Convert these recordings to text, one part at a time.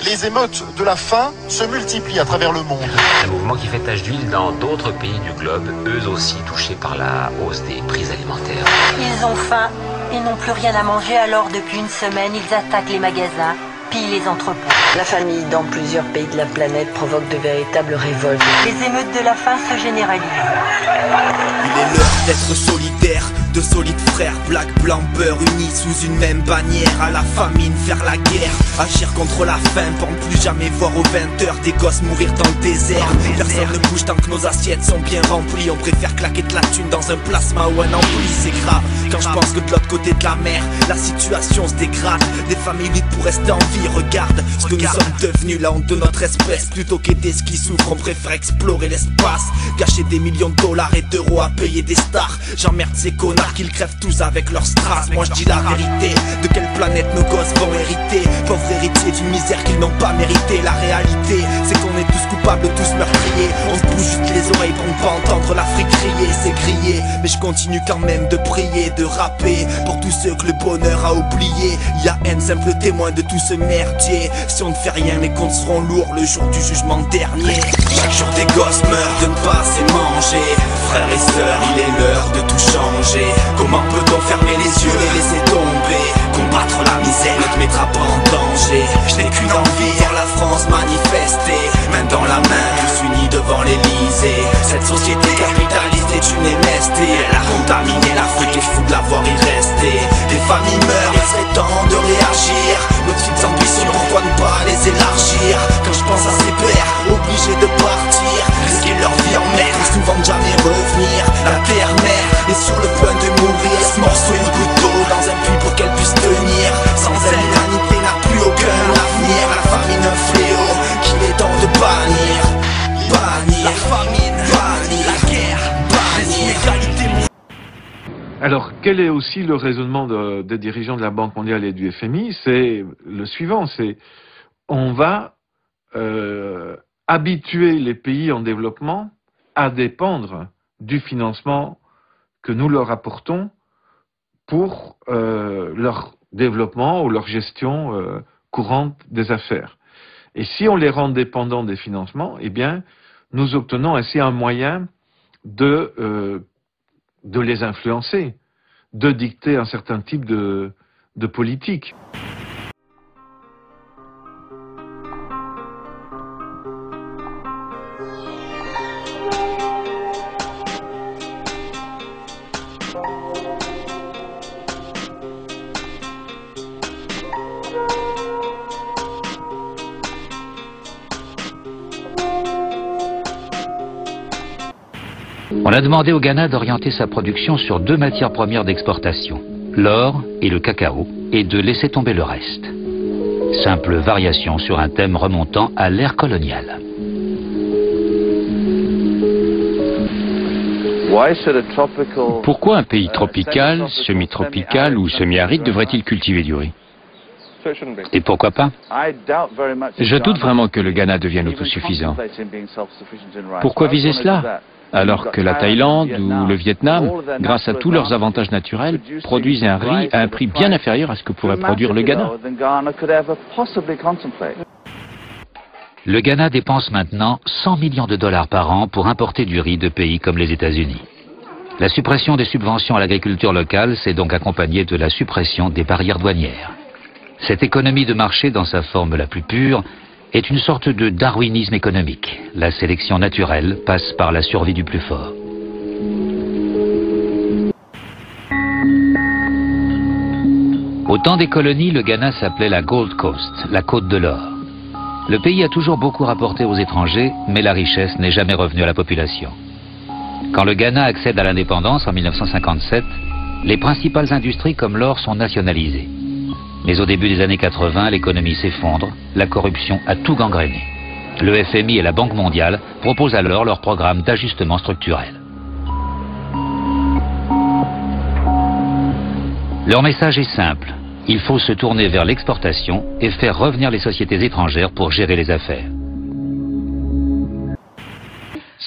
Les émeutes de la faim se multiplient à travers le monde. Un mouvement qui fait tache d'huile dans d'autres pays du globe, eux aussi touchés par la hausse des prix alimentaires. Ils ont faim et n'ont plus rien à manger, alors depuis une semaine, ils attaquent les magasins, pillent les entrepôts. La famine dans plusieurs pays de la planète provoque de véritables révoltes. Les émeutes de la faim se généralisent. Il est l'heure d'être solidaire, de solides frères, black, blanc, beurre, unis sous une même bannière. À la famine, faire la guerre, agir contre la faim pour ne plus jamais voir aux 20h des gosses mourir dans le désert. Personne ne bouge tant que nos assiettes sont bien remplies. On préfère claquer de la thune dans un plasma ou un ampli, c'est grave. Quand je pense que de l'autre côté de la mer, la situation se dégrade. Des familles vides pour rester en vie, regarde ce que nous sommes devenus, la honte de notre espèce. Plutôt qu'aider ce qui souffre, on préfère explorer l'espace, gâcher des millions de dollars et d'euros à payer des stars. J'emmerde ces connards qu'ils crèvent tous avec leurs strass. Moi je dis la vérité, de quelle planète nos gosses vont hériter? Pauvres héritiers d'une misère qu'ils n'ont pas méritée. La réalité, c'est qu'on est tous coupables, tous meurtriers. On se bouge juste les oreilles pour ne pas entendre l'Afrique crier. C'est grillé, mais je continue quand même de prier, de rapper pour tous ceux que le bonheur a oublié. Y'a haine, simple témoin de tout ce merdier. Si on ne fait rien, les comptes seront lourds le jour du jugement dernier. Chaque jour des gosses meurent de ne pas assez manger. Frères et sœurs, il est l'heure de tout changer. Comment peut-on fermer les yeux et laisser tomber? Combattre la misère ne te mettra pas en danger. Je n'ai qu'une envie, voir la France manifester, main dans la main, tous unis devant l'Elysée. Cette société capitaliste est une MST. Elle a contaminé l'Afrique et fou de la voir y rester. Des familles meurent, il serait temps de réagir. Nos petites ambitions, pourquoi ne pas les élargir? Quand je pense à ces pères, obligés de partir, risquer leur vie en mer, souvent de jamais revenir. La terre-mère est sur le point de mourir. Ce morceau est le couteau dans un puits pour qu'elle puisse tenir. Sans elle, l'humanité n'a plus aucun avenir. La famine, un fléau qu'il est temps de bannir. Bannir la famine, bannir la guerre, bannir l'égalité. Alors, quel est aussi le raisonnement des dirigeants de la Banque mondiale et du FMI? C'est le suivant, c'est on va habituer les pays en développement à dépendre du financement que nous leur apportons pour leur développement ou leur gestion courante des affaires. Et si on les rend dépendants des financements, eh bien, nous obtenons ainsi un moyen de les influencer, de dicter un certain type de politique. On a demandé au Ghana d'orienter sa production sur deux matières premières d'exportation, l'or et le cacao, et de laisser tomber le reste. Simple variation sur un thème remontant à l'ère coloniale. Pourquoi un pays tropical, semi-tropical ou semi-aride devrait-il cultiver du riz? Et pourquoi pas? Je doute vraiment que le Ghana devienne autosuffisant. Pourquoi viser cela? Alors que la Thaïlande ou le Vietnam, grâce à tous leurs avantages naturels, produisent un riz à un prix bien inférieur à ce que pourrait produire le Ghana. Le Ghana dépense maintenant 100 millions de dollars par an pour importer du riz de pays comme les États-Unis. La suppression des subventions à l'agriculture locale s'est donc accompagnée de la suppression des barrières douanières. Cette économie de marché dans sa forme la plus pure est une sorte de darwinisme économique. La sélection naturelle passe par la survie du plus fort. Au temps des colonies, le Ghana s'appelait la Gold Coast, la côte de l'or. Le pays a toujours beaucoup rapporté aux étrangers, mais la richesse n'est jamais revenue à la population. Quand le Ghana accède à l'indépendance en 1957, les principales industries comme l'or sont nationalisées. Mais au début des années 80, l'économie s'effondre, la corruption a tout gangréné. Le FMI et la Banque mondiale proposent alors leur programme d'ajustement structurel. Leur message est simple. Il faut se tourner vers l'exportation et faire revenir les sociétés étrangères pour gérer les affaires.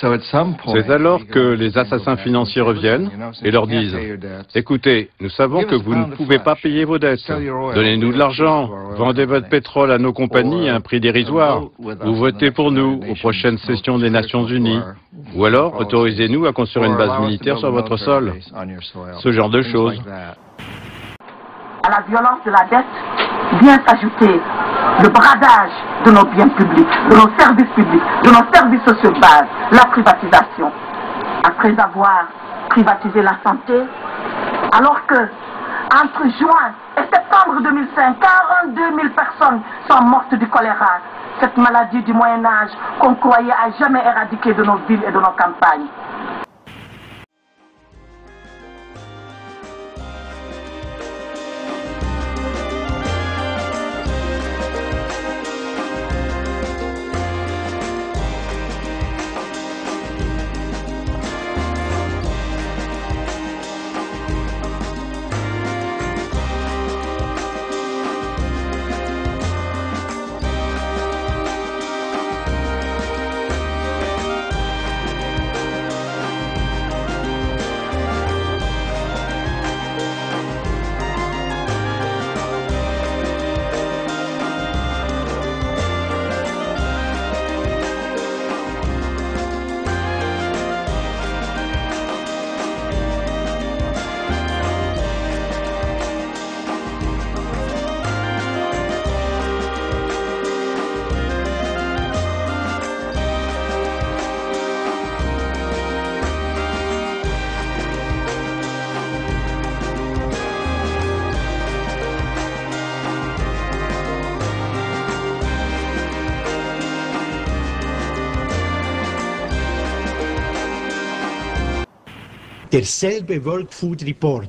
C'est alors que les assassins financiers reviennent et leur disent « Écoutez, nous savons que vous ne pouvez pas payer vos dettes. Donnez-nous de l'argent, vendez votre pétrole à nos compagnies à un prix dérisoire, ou votez pour nous aux prochaines sessions des Nations Unies, ou alors autorisez-nous à construire une base militaire sur votre sol. » Ce genre de choses. À la violence de la dette vient s'ajouter le bradage de nos biens publics, de nos services publics, de nos services sociaux de base, la privatisation. Après avoir privatisé la santé, alors que entre juin et septembre 2005, 42 000 personnes sont mortes du choléra, cette maladie du Moyen-Âge qu'on croyait à jamais éradiquer de nos villes et de nos campagnes. Derselbe World Food Report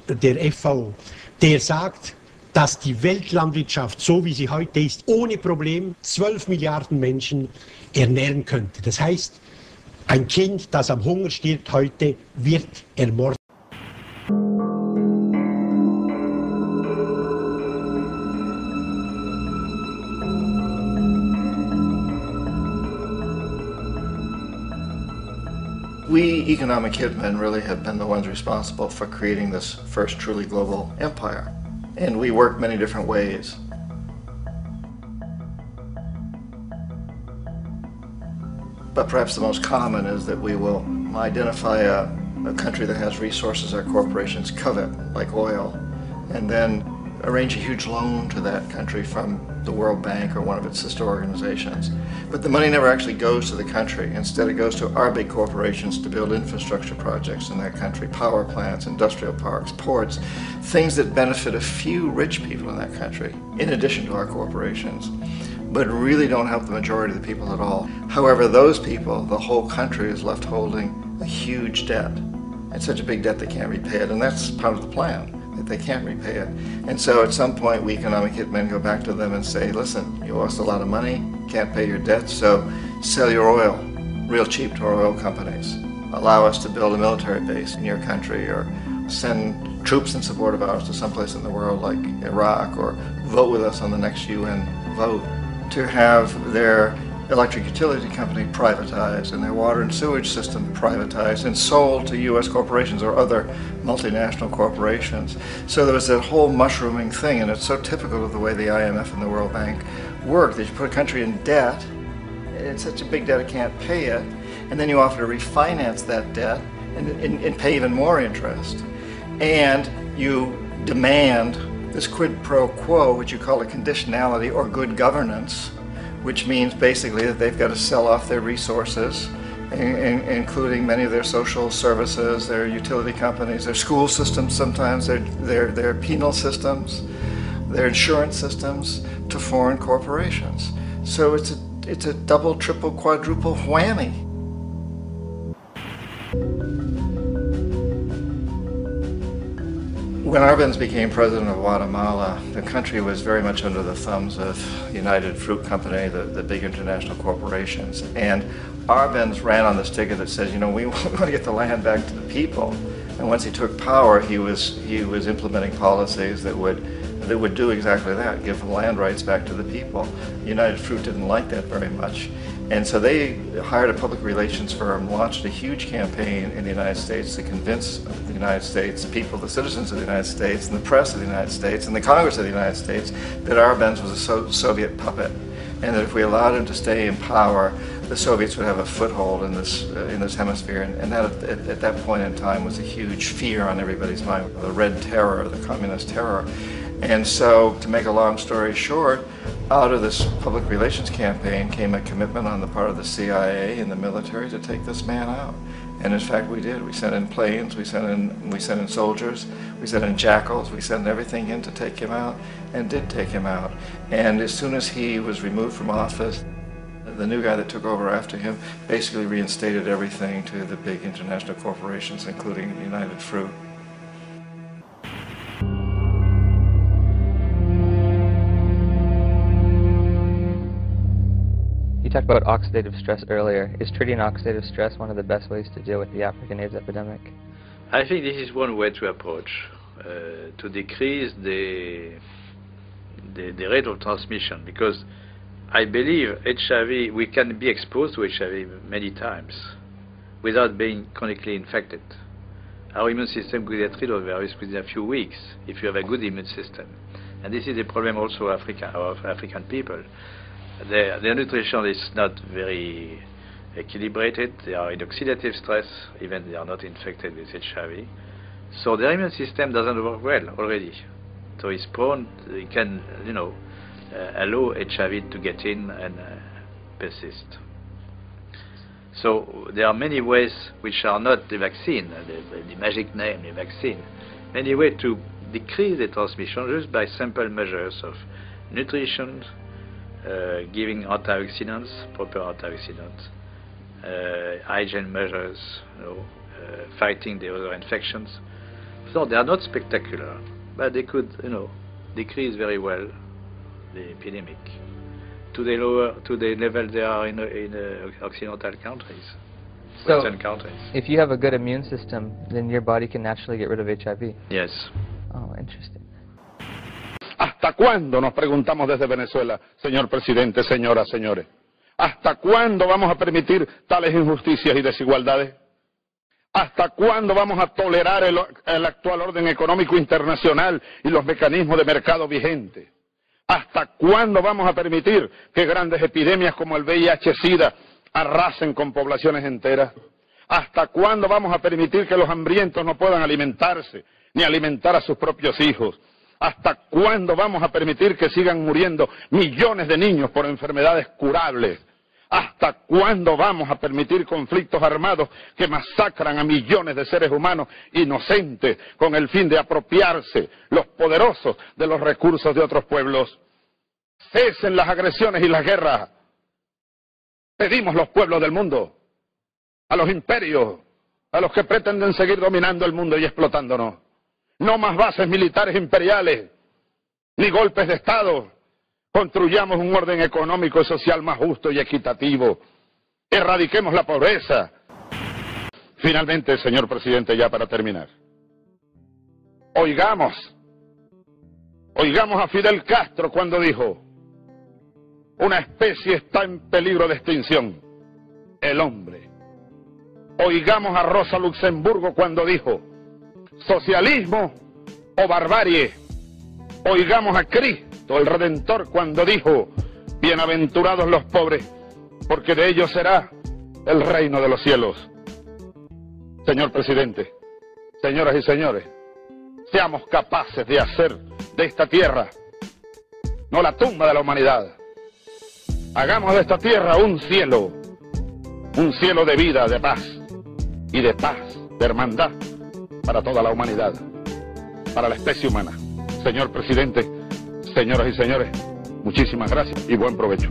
der FAO, der sagt, dass die Weltlandwirtschaft, so wie sie heute ist, ohne Problem 12 Milliarden Menschen ernähren könnte. Das heißt, ein Kind, das am Hunger stirbt heute, wird ermordet. We economic hitmen really have been the ones responsible for creating this first truly global empire. And we work many different ways. But perhaps the most common is that we will identify a country that has resources our corporations covet, like oil, and then arrange a huge loan to that country from the World Bank or one of its sister organizations. But the money never actually goes to the country. Instead, it goes to our big corporations to build infrastructure projects in that country, power plants, industrial parks, ports, things that benefit a few rich people in that country, in addition to our corporations, but really don't help the majority of the people at all. However, those people, the whole country is left holding a huge debt. It's such a big debt they can't repay it, and that's part of the plan, that they can't repay it. And so at some point, we economic hitmen go back to them and say, listen, you owe us a lot of money, can't pay your debt, so sell your oil real cheap to our oil companies. Allow us to build a military base in your country, or send troops in support of ours to someplace in the world like Iraq, or vote with us on the next UN vote. To have their electric utility company privatized and their water and sewage system privatized and sold to U.S. corporations or other multinational corporations. So there was that whole mushrooming thing, and it's so typical of the way the IMF and the World Bank work, that you put a country in debt, it's such a big debt it can't pay it, and then you offer to refinance that debt and pay even more interest. And you demand this quid pro quo, which you call a conditionality or good governance, which means basically that they've got to sell off their resources, including many of their social services, their utility companies, their school systems sometimes, their penal systems, their insurance systems, to foreign corporations. So it's a double, triple, quadruple whammy. When Arbenz became president of Guatemala, the country was very much under the thumbs of United Fruit Company, the big international corporations. And Arbenz ran on this ticket that says, you know, we want to get the land back to the people. And once he took power, he was implementing policies that would that would do exactly that, give the land rights back to the people. United Fruit didn't like that very much. And so they hired a public relations firm, launched a huge campaign in the United States to convince the United States people, the citizens of the United States, and the press of the United States, and the Congress of the United States, that Arbenz was a Soviet puppet, and that if we allowed him to stay in power, the Soviets would have a foothold in this hemisphere. And that at that point in time was a huge fear on everybody's mind, the Red Terror, the Communist terror. And so, to make a long story short, out of this public relations campaign came a commitment on the part of the CIA and the military to take this man out. And in fact, we did. We sent in planes, we sent in soldiers, we sent in jackals, we sent everything in to take him out, and did take him out. And as soon as he was removed from office, the new guy that took over after him basically reinstated everything to the big international corporations, including United Fruit. You talked about oxidative stress earlier. Is treating oxidative stress one of the best ways to deal with the African AIDS epidemic? I think this is one way to approach, to decrease the rate of transmission, because I believe HIV, we can be exposed to HIV many times without being chronically infected. Our immune system could get rid of the virus within a few weeks if you have a good immune system. And this is the problem also of African people. Their nutrition is not very equilibrated. They are in oxidative stress, even they are not infected with HIV. So their immune system doesn't work well already. So it's prone, it can, allow HIV to get in and persist. So there are many ways which are not the vaccine, the magic name, the vaccine. Many ways to decrease the transmission just by simple measures of nutrition, giving antioxidants, proper antioxidants, hygiene measures, fighting the other infections. So they are not spectacular, but they could, decrease very well the epidemic to the level they are in Occidental countries, Western countries. If you have a good immune system, then your body can naturally get rid of HIV. Yes. Oh, interesting. ¿Hasta cuándo, nos preguntamos desde Venezuela, señor presidente, señoras, señores? ¿Hasta cuándo vamos a permitir tales injusticias y desigualdades? ¿Hasta cuándo vamos a tolerar el actual orden económico internacional y los mecanismos de mercado vigentes? ¿Hasta cuándo vamos a permitir que grandes epidemias como el VIH-Sida arrasen con poblaciones enteras? ¿Hasta cuándo vamos a permitir que los hambrientos no puedan alimentarse, ni alimentar a sus propios hijos? ¿Hasta cuándo vamos a permitir que sigan muriendo millones de niños por enfermedades curables? ¿Hasta cuándo vamos a permitir conflictos armados que masacran a millones de seres humanos inocentes con el fin de apropiarse los poderosos de los recursos de otros pueblos? Cesen las agresiones y las guerras. Pedimos los pueblos del mundo, a los imperios, a los que pretenden seguir dominando el mundo y explotándonos. No más bases militares imperiales, ni golpes de Estado. Construyamos un orden económico y social más justo y equitativo. Erradiquemos la pobreza. Finalmente, señor presidente, ya para terminar. Oigamos a Fidel Castro cuando dijo: una especie está en peligro de extinción, el hombre. Oigamos a Rosa Luxemburgo cuando dijo: socialismo o barbarie. Oigamos a Cristo, el Redentor, cuando dijo: bienaventurados los pobres, porque de ellos será el reino de los cielos. Señor presidente, señoras y señores, seamos capaces de hacer de esta tierra no la tumba de la humanidad. Hagamos de esta tierra un cielo de vida, de paz, y de paz, de hermandad, para toda la humanidad, para la especie humana. Señor presidente, señoras y señores, muchísimas gracias y buen provecho.